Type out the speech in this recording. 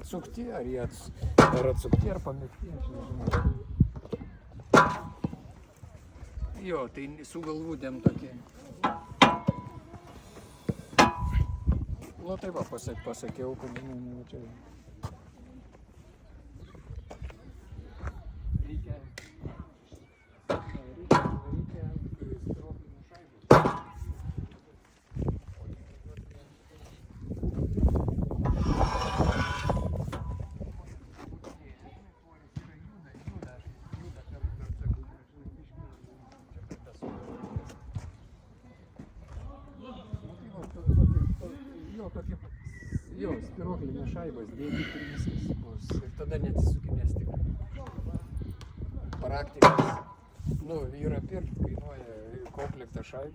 atsukti, ar jie ar atsukti, ar pamėgti, aš nežinau. Jo, tai su galvūdėm tokie. Nu tai va, pasakiau, kad žinai, čia. Reikia spiroklinių šaibų. Jo, spiroklinės šaibos, dėkit ir viskas bus. Ir tada neatsisukinės tikrai. Praktikas, yra pirkt, kainuoja komplektą šaibų.